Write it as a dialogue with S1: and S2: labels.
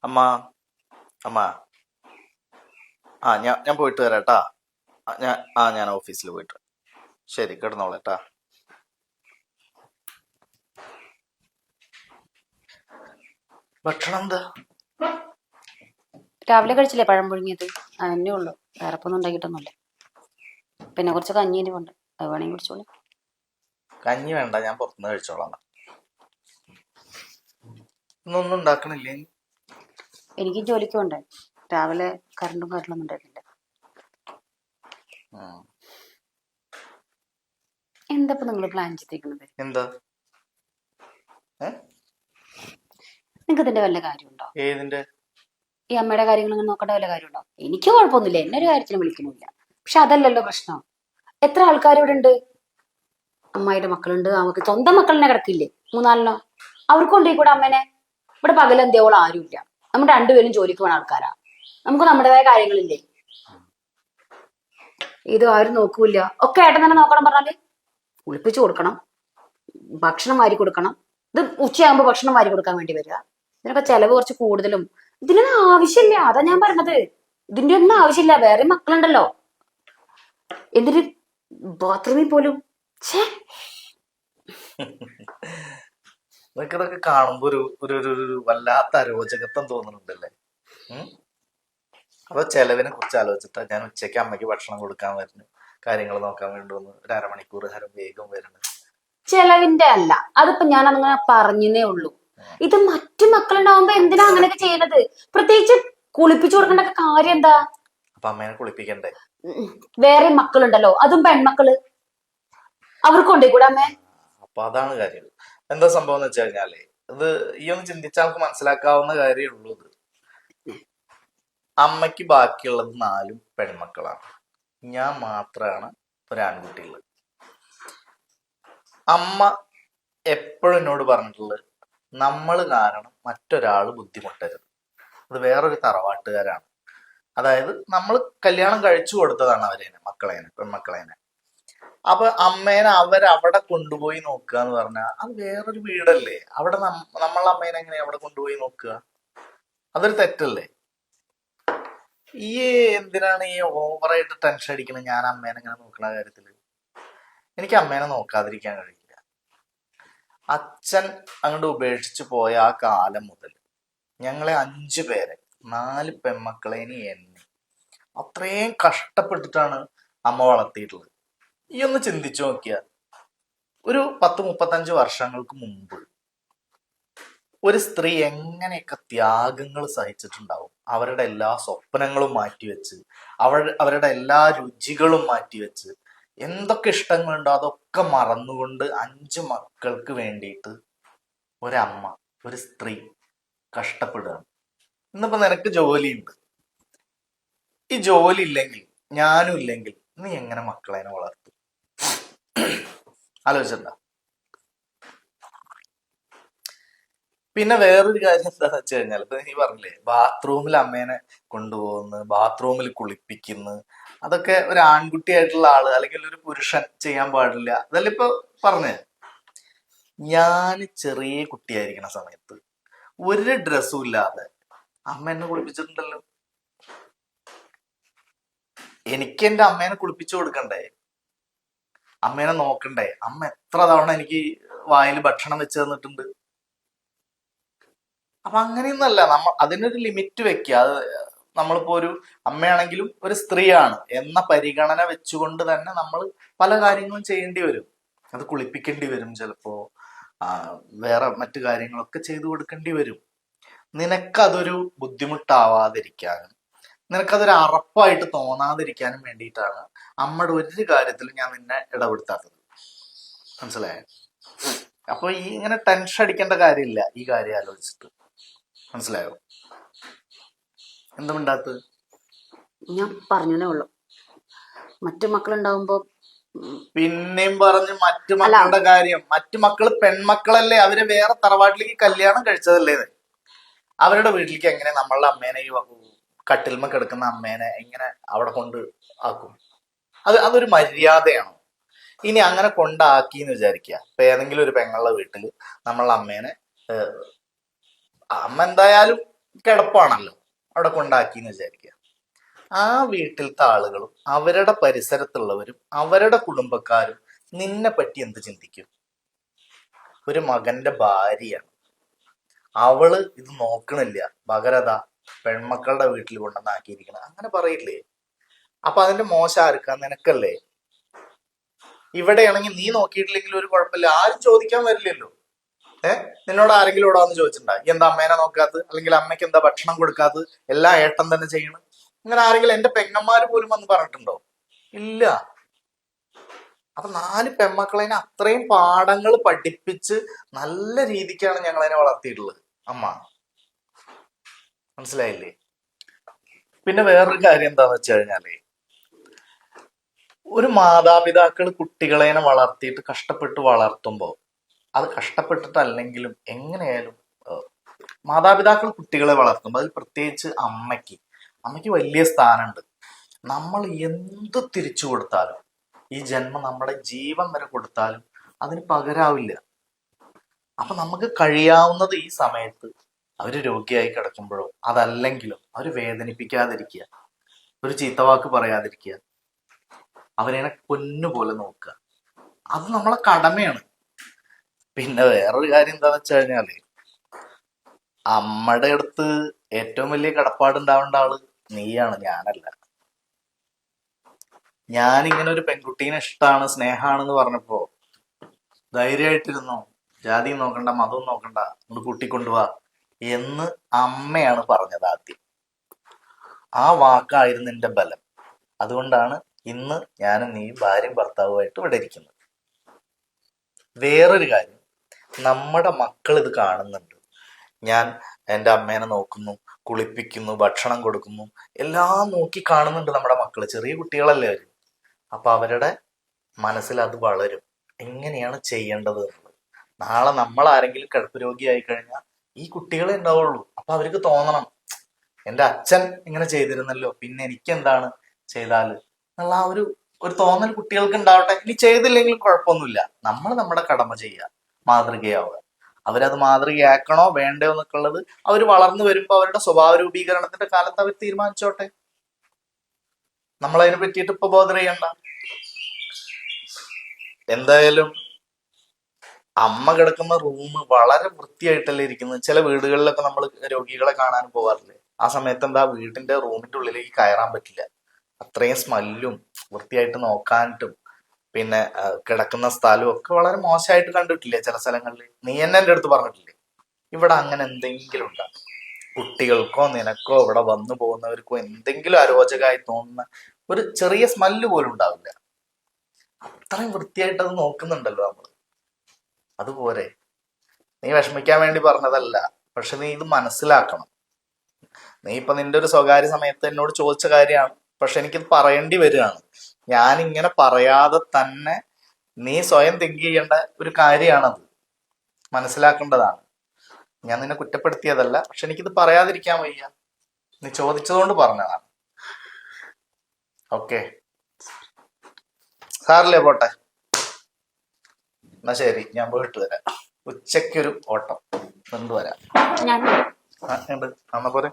S1: അമ്മ അമ്മ ഞാൻ പോയിട്ട് വരാട്ടാ. ഞാൻ ഓഫീസിൽ പോയിട്ട് വരാം. ശരി, കിടന്നോളേട്ടാ. ഭക്ഷണം എന്താ?
S2: രാവിലെ കഴിച്ചില്ലേ പഴം പുഴുങ്ങിയത്? അതന്നെ ഉള്ളു, വേറെ ഒന്നും ഉണ്ടാക്കിയിട്ടൊന്നുമില്ല. പിന്നെ കുറച്ച് കഞ്ഞീന് കൊണ്ട് അത് വേണമെങ്കിൽ കുടിച്ചോളൂ.
S1: കഞ്ഞി വേണ്ട, ഞാൻ പുറത്തുനിന്ന് കഴിച്ചോളാം. ഇന്നൊന്നും ഉണ്ടാക്കണില്ലേ?
S2: എനിക്കും ജോലിക്ക് പോണ്ടേ. രാവിലെ കറണ്ടും കാര്യങ്ങളൊന്നും ഉണ്ടായിരുന്നില്ല. എന്താ ഇപ്പൊ നിങ്ങൾ പ്ലാൻ ചെയ്തിരിക്കുന്നത്?
S1: എന്താ?
S2: നിങ്ങൾക്ക് ഇതിന്റെ വല്ല കാര്യമുണ്ടോ?
S1: ഏതിന്റെ?
S2: ഈ അമ്മയുടെ കാര്യങ്ങൾ ഇങ്ങനെ നോക്കേണ്ട വല്ല കാര്യമുണ്ടോ? എനിക്ക് കുഴപ്പമൊന്നുമില്ല, എന്നെ ഒരു കാര്യത്തിന് വിളിക്കുന്നില്ല. പക്ഷെ അതല്ലല്ലോ പ്രശ്നം. എത്ര ആൾക്കാർ ഇവിടെ ഉണ്ട്. അമ്മായിയുടെ മക്കളുണ്ട്, നമുക്ക് സ്വന്തം മക്കളിനെ കിടക്കില്ലേ 3-4. അവർക്ക് കൊണ്ടുപോയി കൂടെ അമ്മേനെ. ഇവിടെ പകലെന്തിയോളം ആരുമില്ല. നമ്മൾ രണ്ടുപേരും ജോലിക്ക് പോണ ആൾക്കാരാ. നമുക്ക് നമ്മുടേതായ കാര്യങ്ങളില്ലേ. ഇത് ആരും നോക്കൂല. ഒക്കെ ഏട്ടൻ തന്നെ നോക്കണം പറഞ്ഞാല് കുളിപ്പിച്ചു കൊടുക്കണം, ഭക്ഷണം വാരി കൊടുക്കണം. ഇത് ഉച്ചയാകുമ്പോ ഭക്ഷണം വാരി കൊടുക്കാൻ വേണ്ടി വരിക. ഇതിനൊക്കെ ചെലവ് കുറച്ച് കൂടുതലും. ഇതിനൊന്നും ആവശ്യമില്ല. അതാ ഞാൻ പറഞ്ഞത്. ഇതിന്റെ ഒന്നും ആവശ്യമില്ല. വേറെ മക്കളുണ്ടല്ലോ. എന്തിന് ബാത്റൂമിൽ പോലും.
S1: നിനക്കിതൊക്കെ കാണുമ്പോ ഒരു വല്ലാത്ത അരോചകത്വം തോന്നുന്നുണ്ടല്ലേ? അപ്പൊ ചെലവിനെ കുറിച്ച് ആലോചിച്ചിട്ടാ ഞാൻ ഉച്ചയ്ക്ക് അമ്മയ്ക്ക് ഭക്ഷണം കൊടുക്കാൻ വരുന്നു, കാര്യങ്ങൾ നോക്കാൻ വേണ്ടി വന്ന് ഒരു അരമണിക്കൂർ വേഗം വരുന്നത്.
S2: ചെലവിന്റെ അല്ല, അതിപ്പോ ഞാൻ അങ്ങനെ പറഞ്ഞേ ഉള്ളൂ. ഇത് മറ്റു മക്കളുണ്ടാവുമ്പോ എന്തിനാ അങ്ങനെയൊക്കെ ചെയ്യുന്നത്? പ്രത്യേകിച്ച് കുളിപ്പിച്ചു കൊടുക്കേണ്ട കാര്യം എന്താ?
S1: അപ്പൊ അമ്മേനെ കുളിപ്പിക്കണ്ടേ?
S2: വേറെ മക്കളുണ്ടല്ലോ, അതും പെൺമക്കള്. അവർക്ക് കൊണ്ടേ കൂടെ അമ്മേ.
S1: അപ്പൊ അതാണ് കാര്യം. എന്താ സംഭവം എന്ന് വെച്ച് കഴിഞ്ഞാല്, ഇത് ഈ ഒന്ന് ചിന്തിച്ചാൽ നമുക്ക് മനസ്സിലാക്കാവുന്ന കാര്യമേ ഉള്ളൂ. ഇത് അമ്മയ്ക്ക് ബാക്കിയുള്ളത് 4 പെൺമക്കളാണ്. ഞാൻ മാത്രമാണ് ഒരു ആൺകുട്ടിയുള്ളത്. അമ്മ എപ്പോഴും എന്നോട് പറഞ്ഞിട്ടുള്ളത്, നമ്മൾ കാരണം മറ്റൊരാള് ബുദ്ധിമുട്ടരുത്. അത് വേറൊരു തറവാട്ടുകാരാണ്. അതായത് നമ്മൾ കല്യാണം കഴിച്ചു കൊടുത്തതാണ് മക്കളേനെ, പെൺമക്കളേനെ. അപ്പൊ അമ്മേനെ അവരവിടെ കൊണ്ടുപോയി നോക്കുക എന്ന് പറഞ്ഞാൽ അത് വേറൊരു വീടല്ലേ. അവിടെ നമ്മളെ അമ്മേനെ എങ്ങനെയാ അവിടെ കൊണ്ടുപോയി നോക്കുക? അതൊരു തെറ്റല്ലേ? ഈ എന്തിനാണ് ഈ ഓവറായിട്ട് ടെൻഷൻ അടിക്കുന്നത്? ഞാൻ അമ്മേനെ ഇങ്ങനെ നോക്കുന്ന കാര്യത്തില് എനിക്ക് അമ്മേനെ നോക്കാതിരിക്കാൻ കഴിയില്ല. അച്ഛൻ അങ്ങോട്ട് ഉപേക്ഷിച്ചു പോയ ആ കാലം മുതൽ ഞങ്ങളെ 5 പേരെ, 4 പെൺമക്കളേനി എന്നെ അത്രയും കഷ്ടപ്പെട്ടിട്ടാണ് അമ്മ വളർത്തിയിട്ടുള്ളത്. ഈ ഒന്ന് ചിന്തിച്ചു നോക്കിയ, ഒരു 10-35 വർഷങ്ങൾക്ക് മുമ്പ് ഒരു സ്ത്രീ എങ്ങനെയൊക്കെ ത്യാഗങ്ങൾ സഹിച്ചിട്ടുണ്ടാവും. അവരുടെ എല്ലാ സ്വപ്നങ്ങളും മാറ്റിവെച്ച്, അവരുടെ എല്ലാ രുചികളും മാറ്റിവെച്ച്, എന്തൊക്കെ ഇഷ്ടങ്ങളുണ്ടോ അതൊക്കെ മറന്നുകൊണ്ട് 5 മക്കൾക്ക് വേണ്ടിയിട്ട് ഒരമ്മ, ഒരു സ്ത്രീ കഷ്ടപ്പെടുകയാണ്. ഇന്നിപ്പോ നിനക്ക് ജോലിയുണ്ട്. ഈ ജോലി ഇല്ലെങ്കിൽ, ഞാനും ഇല്ലെങ്കിൽ, നീ എങ്ങനെ മക്കളെ വളർത്തും? ആലോചിച്ചിട്ടുണ്ടോ? പിന്നെ വേറൊരു കാര്യം എന്താന്ന് വെച്ച് കഴിഞ്ഞാൽ, ഇപ്പൊ നീ പറഞ്ഞില്ലേ ബാത്റൂമിൽ അമ്മേനെ കൊണ്ടുപോകുന്നു, ബാത്റൂമിൽ കുളിപ്പിക്കുന്നു, അതൊക്കെ ഒരു ആൺകുട്ടിയായിട്ടുള്ള ആള് അല്ലെങ്കിൽ ഒരു പുരുഷൻ ചെയ്യാൻ പാടില്ല. അതല്ല ഇപ്പൊ പറഞ്ഞേ. ഞാൻ ചെറിയ കുട്ടിയായിരിക്കണ സമയത്ത് ഒരു ഡ്രസ്സും ഇല്ലാതെ അമ്മ എന്നെ കുളിപ്പിച്ചിട്ടുണ്ടല്ലോ. എനിക്ക് എന്റെ അമ്മേനെ കുളിപ്പിച്ചു കൊടുക്കണ്ടേ? അമ്മേനെ നോക്കണ്ടേ? അമ്മ എത്ര തവണ എനിക്ക് വായിൽ ഭക്ഷണം വെച്ച് തന്നിട്ടുണ്ട്. അപ്പൊ അങ്ങനെയൊന്നല്ല, അതിനൊരു ലിമിറ്റ് വെക്കുക. അത് നമ്മളിപ്പോ ഒരു അമ്മയാണെങ്കിലും ഒരു സ്ത്രീയാണ് എന്ന പരിഗണന വെച്ചുകൊണ്ട് തന്നെ നമ്മൾ പല കാര്യങ്ങളും ചെയ്യേണ്ടി വരും. അത് കുളിപ്പിക്കേണ്ടി വരും, ചിലപ്പോ വേറെ മറ്റു കാര്യങ്ങളൊക്കെ ചെയ്തു കൊടുക്കേണ്ടി വരും. നിനക്കതൊരു ബുദ്ധിമുട്ടാവാതിരിക്കാനും നിനക്കതൊരു അറപ്പായിട്ട് തോന്നാതിരിക്കാനും വേണ്ടിയിട്ടാണ് അമ്മയുടെ ഒരു കാര്യത്തിലും ഞാൻ നിന്നെ ഇടപെടുത്താത്തത്. മനസ്സിലായോ? അപ്പൊ ഈ ഇങ്ങനെ ടെൻഷൻ അടിക്കേണ്ട കാര്യമില്ല ഈ കാര്യം ആലോചിച്ചിട്ട്. മനസ്സിലായോ? എന്താ മിണ്ടാത്തത്?
S2: ഞാൻ പറഞ്ഞതേ ഉള്ളു. മറ്റു മക്കളുണ്ടാവുമ്പോ
S1: പിന്നെയും പറഞ്ഞു മറ്റു മക്കളുടെ കാര്യം. മറ്റു മക്കള് പെൺമക്കളല്ലേ, അവര് വേറെ തറവാട്ടിലേക്ക് കല്യാണം കഴിച്ചതല്ലേ. അവരുടെ വീട്ടിലേക്ക് എങ്ങനെ നമ്മളുടെ അമ്മേനെ, ഈ കട്ടിൽമ കിടക്കുന്ന അമ്മേനെ എങ്ങനെ അവിടെ കൊണ്ട് ആക്കും? അതൊരു മര്യാദയാണോ? ഇനി അങ്ങനെ കൊണ്ടാക്കി എന്ന് വിചാരിക്കുക. ഇപ്പൊ ഏതെങ്കിലും ഒരു പെങ്ങളുടെ വീട്ടില് നമ്മളുടെ അമ്മേനെ, അമ്മ എന്തായാലും കിടപ്പാണല്ലോ, അവിടെ കൊണ്ടാക്കിന്ന് വിചാരിക്കുക. ആ വീട്ടിലത്തെ ആളുകളും അവരുടെ പരിസരത്തുള്ളവരും അവരുടെ കുടുംബക്കാരും നിന്നെ പറ്റി എന്ത് ചിന്തിക്കും? ഒരു മകന്റെ ഭാര്യയാണ്, അവള് ഇത് നോക്കണില്ല, പകരതാ പെൺമക്കളുടെ വീട്ടിൽ കൊണ്ടുവന്നാക്കിയിരിക്കണം, അങ്ങനെ പറയില്ലേ? അപ്പൊ അതിന്റെ മോശം ആർക്കാ? നിനക്കല്ലേ. ഇവിടെയാണെങ്കിൽ നീ നോക്കിയിട്ടില്ലെങ്കിൽ ഒരു കുഴപ്പമില്ല, ആരും ചോദിക്കാൻ വരില്ലല്ലോ. നിന്നോട് ആരെങ്കിലും ഇവിടെ വന്ന് ചോദിച്ചിട്ടുണ്ടാ എന്താ അമ്മേനെ നോക്കാത്തത്, അല്ലെങ്കിൽ അമ്മയ്ക്ക് എന്താ ഭക്ഷണം കൊടുക്കാത്തത്, എല്ലാം ഏട്ടൻ തന്നെ ചെയ്യണം? അങ്ങനെ ആരെങ്കിലും എന്റെ പെങ്ങന്മാര് പോലും വന്ന് പറഞ്ഞിട്ടുണ്ടോ? ഇല്ല. അപ്പൊ 4 പെൺമക്കളതിനെ അത്രയും പാഠങ്ങൾ പഠിപ്പിച്ച് നല്ല രീതിക്കാണ് ഞങ്ങളതിനെ വളർത്തിയിട്ടുള്ളത്. അമ്മ മനസ്സിലായില്ലേ? പിന്നെ വേറൊരു കാര്യം എന്താന്ന് വെച്ച് കഴിഞ്ഞാല്, ഒരു മാതാപിതാക്കൾ കുട്ടികളെ വളർത്തിയിട്ട് കഷ്ടപ്പെട്ട് വളർത്തുമ്പോൾ, അത് കഷ്ടപ്പെട്ടിട്ടല്ലെങ്കിലും എങ്ങനെയായാലും മാതാപിതാക്കൾ കുട്ടികളെ വളർത്തുമ്പോൾ അതിൽ പ്രത്യേകിച്ച് അമ്മയ്ക്ക് വലിയ സ്ഥാനമുണ്ട്. നമ്മൾ എന്ത് തിരിച്ചു കൊടുത്താലും, ഈ ജന്മം നമ്മുടെ ജീവൻ വരെ കൊടുത്താലും അതിന് പകരാവില്ല. അപ്പൊ നമുക്ക് കഴിയാവുന്നത് ഈ സമയത്ത് അവര് രോഗിയായി കിടക്കുമ്പോഴോ അതല്ലെങ്കിലും അവര് വേദനിപ്പിക്കാതിരിക്കുക, ഒരു ചീത്തവാക്ക് പറയാതിരിക്കുക, അവരെ പൊന്നുപോലെ നോക്കുക. അത് നമ്മളെ കടമയാണ്. പിന്നെ വേറൊരു കാര്യം എന്താന്ന് വെച്ച് കഴിഞ്ഞാല്, അമ്മയുടെ അടുത്ത് ഏറ്റവും വലിയ കടപ്പാടുണ്ടാവേണ്ട ആള് നീയാണ്, ഞാനല്ല. ഞാനിങ്ങനെ ഒരു പെൺകുട്ടീനെ ഇഷ്ടമാണ്, സ്നേഹാണെന്ന് പറഞ്ഞപ്പോ ധൈര്യമായിട്ടിരുന്നോ, ജാതി നോക്കണ്ട, മതവും നോക്കണ്ട, ഒന്ന് കൂട്ടിക്കൊണ്ടുപോവാ എന്ന് അമ്മയാണ് പറഞ്ഞത് ആദ്യം. ആ വാക്കായിരുന്നു എന്റെ ബലം. അതുകൊണ്ടാണ് ഇന്ന് ഞാനും നീ ഭാര്യയും ഭർത്താവുമായിട്ട് ഇവിടെ ഇരിക്കുന്നത്. വേറൊരു കാര്യം, നമ്മുടെ മക്കൾ ഇത് കാണുന്നുണ്ട്. ഞാൻ എൻ്റെ അമ്മേനെ നോക്കുന്നു, കുളിപ്പിക്കുന്നു, ഭക്ഷണം കൊടുക്കുന്നു, എല്ലാം നോക്കി കാണുന്നുണ്ട് നമ്മുടെ മക്കള്. ചെറിയ കുട്ടികളല്ലേ അവര്. അപ്പൊ അവരുടെ മനസ്സിൽ അത് വളരും, എങ്ങനെയാണ് ചെയ്യേണ്ടത് എന്നുള്ളത്. നാളെ നമ്മൾ ആരെങ്കിലും കിടപ്പ് രോഗിയായി കഴിഞ്ഞാൽ ഈ കുട്ടികളെ ഉണ്ടാവുള്ളൂ. അപ്പൊ അവർക്ക് തോന്നണം, എൻ്റെ അച്ഛൻ ഇങ്ങനെ ചെയ്തിരുന്നല്ലോ, പിന്നെ എനിക്കെന്താണ് ചെയ്താല് എന്നുള്ള ആ ഒരു തോന്നൽ കുട്ടികൾക്ക് ഉണ്ടാവട്ടെ. ഇനി ചെയ്തില്ലെങ്കിലും കുഴപ്പമൊന്നുമില്ല, നമ്മൾ നമ്മുടെ കടമ ചെയ്യുക, മാതൃകയാവുക. അവരത് മാതൃകയാക്കണോ വേണ്ടോ എന്നൊക്കെ ഉള്ളത് അവർ വളർന്നു വരുമ്പോ അവരുടെ സ്വഭാവ രൂപീകരണത്തിന്റെ കാലത്ത് അവർ തീരുമാനിച്ചോട്ടെ. നമ്മളതിനെ പറ്റിയിട്ട് ഇപ്പൊ ബോധർ ചെയ്യണ്ട. എന്തായാലും അമ്മ കിടക്കുന്ന റൂം വളരെ വൃത്തിയായിട്ടല്ലേ ഇരിക്കുന്നത്. ചില വീടുകളിലൊക്കെ നമ്മൾ രോഗികളെ കാണാൻ പോവാറില്ലേ, ആ സമയത്ത് എന്താ വീടിന്റെ റൂമിന്റെ ഉള്ളിലേക്ക് കയറാൻ പറ്റില്ല, അത്രയും സ്മെല്ലും വൃത്തിയായിട്ട് നോക്കാനിട്ടും പിന്നെ കിടക്കുന്ന സ്ഥലവും ഒക്കെ വളരെ മോശമായിട്ട് കണ്ടിട്ടില്ലേ ചില സ്ഥലങ്ങളിൽ? നീ തന്നെ എൻ്റെ അടുത്ത് പറഞ്ഞിട്ടില്ലേ ഇവിടെ അങ്ങനെ എന്തെങ്കിലും ഉണ്ടാകും, കുട്ടികൾക്കോ നിനക്കോ ഇവിടെ വന്നു പോകുന്നവർക്കോ എന്തെങ്കിലും അരോചകമായി തോന്നുന്ന ഒരു ചെറിയ സ്മെല്ല് പോലും ഉണ്ടാവില്ല. അത്രയും വൃത്തിയായിട്ട് അത് നോക്കുന്നുണ്ടല്ലോ നമ്മൾ. അതുപോലെ നീ വിഷമിക്കാൻ വേണ്ടി പറഞ്ഞതല്ല, പക്ഷെ നീ ഇത് മനസ്സിലാക്കണം. നീ ഇപ്പൊ നിന്റെ ഒരു സ്വകാര്യ സമയത്ത് എന്നോട് ചോദിച്ച കാര്യമാണ്, പക്ഷെ എനിക്കിത് പറയേണ്ടി വരികയാണ്. ഞാൻ ഇങ്ങനെ പറയാതെ തന്നെ നീ സ്വയം തിങ്ക് ചെയ്യേണ്ട ഒരു കാര്യമാണത്, മനസ്സിലാക്കേണ്ടതാണ്. ഞാൻ നിന്നെ കുറ്റപ്പെടുത്തിയതല്ല, പക്ഷെ എനിക്കിത് പറയാതിരിക്കാൻ വയ്യ, നീ ചോദിച്ചതുകൊണ്ട് പറഞ്ഞതാണ്. ഓക്കെ, സാറില്ലേ, പോട്ടെ. എന്നാ ശരി, ഞാൻ പോയിട്ട് വരാം. ഉച്ചയ്ക്കൊരു ഓട്ടം കൊണ്ടുവരാം.
S2: ഞാൻ
S1: ഉണ്ട്, അന്ന പോലെ.